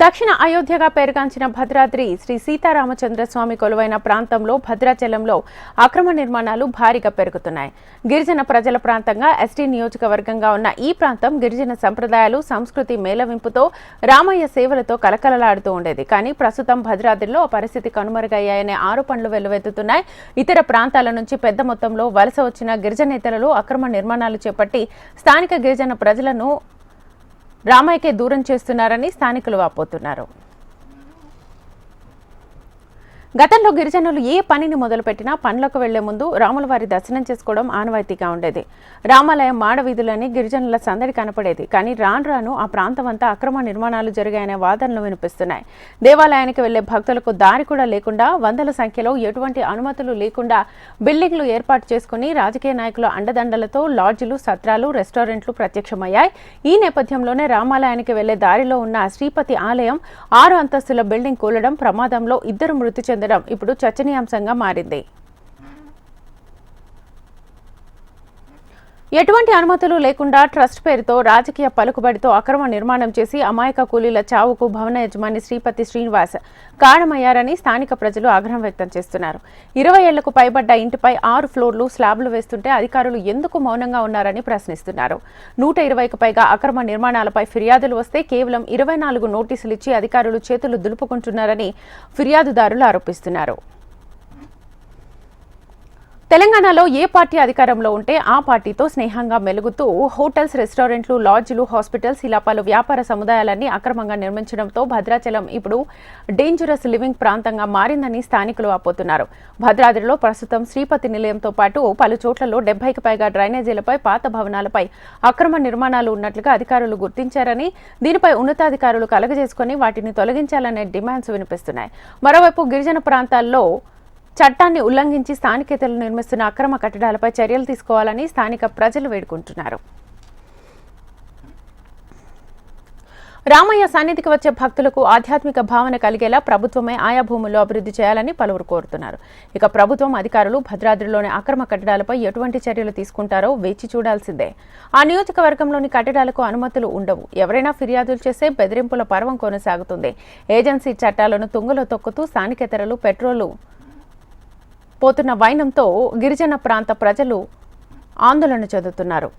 దక్షిణ అయోధ్యగా పేరుగాంచిన భద్రాద్రి శ్రీ సీతారామచంద్రస్వామి కొలువైన ప్రాంతంలో భద్రాచలంలో అక్రమ నిర్మాణాలు భారీగా పెరుగుతున్నాయి. గిరిజన ప్రజల ప్రాంతంగా ఎస్టీ నియోజకవర్గంగా ఉన్న ఈ ప్రాంతం గిరిజన సంప్రదాయాలు, సంస్కృతి మేళవింపుతో రామయ్య సేవలతో కలకలలాడుతూ ఉండేది. కానీ ప్రస్తుతం భద్రాద్రిలో ఆ పరిస్థితి కనుమరుగయ్యాయనే ఆరోపణలు వెల్లువెత్తుతున్నాయి. ఇతర ప్రాంతాల నుంచి పెద్ద మొత్తంలో వలస వచ్చిన గిరిజనేతరులు అక్రమ నిర్మాణాలు చేపట్టి స్థానిక గిరిజన ప్రజలను రామయ్యకే దూరం చేస్తున్నారని స్థానికులు వాపోతున్నారు. గతంలో గిరిజనులు ఏ పనిని మొదలుపెట్టినా పనులకు వెళ్లే ముందు రాములవారి దర్శనం చేసుకోవడం ఆనవాయితీగా ఉండేది. రామాలయం మాడవీధులని గిరిజనుల సందడి కనపడేది. కానీ రాను రాను ఆ ప్రాంతమంతా అక్రమ నిర్మాణాలు జరిగాయనే వాదనలు వినిపిస్తున్నాయి. దేవాలయానికి వెళ్లే భక్తులకు దారి కూడా లేకుండా, వందల సంఖ్యలో ఎటువంటి అనుమతులు లేకుండా బిల్డింగ్లు ఏర్పాటు చేసుకుని రాజకీయ నాయకుల అండదండలతో లాడ్జిలు, సత్రాలు, రెస్టారెంట్లు ప్రత్యక్షమయ్యాయి. ఈ నేపథ్యంలోనే రామాలయానికి వెళ్లే దారిలో ఉన్న శ్రీపతి ఆలయం 6 అంతస్తుల బిల్డింగ్ కూలడం, ప్రమాదంలో 2 మృతి చెందడం ఇప్పుడు చర్చనీయాంశంగా మారింది. ఎటువంటి అనుమతులు లేకుండా ట్రస్ట్ పేరుతో రాజకీయ పలుకుబడితో అక్రమ నిర్మాణం చేసి అమాయక కూలీల చావుకు భవన యజమాని శ్రీపతి శ్రీనివాస్ కారణమయ్యారని స్థానిక ప్రజలు ఆగ్రహం వ్యక్తం చేస్తున్నారు. 20 ఏళ్లకు పైబడ్డ ఇంటిపై 6 ఫ్లోర్లు స్లాబ్లు వేస్తుంటే అధికారులు ఎందుకు మౌనంగా ఉన్నారని ప్రశ్నిస్తున్నారు. 120కు పైగా అక్రమ నిర్మాణాలపై ఫిర్యాదులు వస్తే కేవలం 24 నోటీసులు ఇచ్చి అధికారులు చేతులు దులుపుకుంటున్నారని ఫిర్యాదుదారులు ఆరోపిస్తున్నారు. తెలంగాణలో ఏ పార్టీ అధికారంలో ఉంటే ఆ పార్టీతో స్నేహంగా మెలుగుతూ హోటల్స్, రెస్టారెంట్లు, లాడ్జిలు, హాస్పిటల్స్ ఇలా పలు వ్యాపార సముదాయాలన్నీ అక్రమంగా నిర్మించడంతో భద్రాచలం ఇప్పుడు డేంజరస్ లివింగ్ ప్రాంతంగా మారిందని స్థానికులు వాపోతున్నారు. భద్రాద్రిలో ప్రస్తుతం శ్రీపతి నిలయంతో పాటు పలు చోట్లలో 70కి పైగా డ్రైనేజీలపై, పాత భవనాలపై అక్రమ నిర్మాణాలు ఉన్నట్లుగా అధికారులు గుర్తించారని, దీనిపై ఉన్నతాధికారులు కలగజేసుకుని వాటిని తొలగించాలనే డిమాండ్స్ వినిపిస్తున్నాయి. మరోవైపు గిరిజన ప్రాంతాల్లో చట్టాన్ని ఉల్లంఘించి స్థానికేతరులు నిర్మిస్తున్న అక్రమ కట్టడాలపై చర్యలు తీసుకోవాలని స్థానిక ప్రజలు వేడుకుంటున్నారు. రామయ్య సన్నిధికి వచ్చే భక్తులకు ఆధ్యాత్మిక భావన కలిగేలా ప్రభుత్వమే ఆయా భూముల్లో అభివృద్ధి చేయాలని పలువురు కోరుతున్నారు. ఇక ప్రభుత్వం అధికారులు భద్రాద్రిలోని అక్రమ కట్టడాలపై ఎటువంటి చర్యలు తీసుకుంటారో వేచి చూడాల్సిందే. ఆ నియోజకవర్గంలోని కట్టడాలకు అనుమతులు ఉండవు. ఎవరైనా ఫిర్యాదులు చేస్తే బెదిరింపుల పర్వం కొనసాగుతుంది. ఏజెన్సీ చట్టాలను తుంగలో తొక్కుతూ స్థానికేతరులు పెట్రోలు పోతున్న వైనంతో గిరిజన ప్రాంత ప్రజలు ఆందోళన చెందుతున్నారు.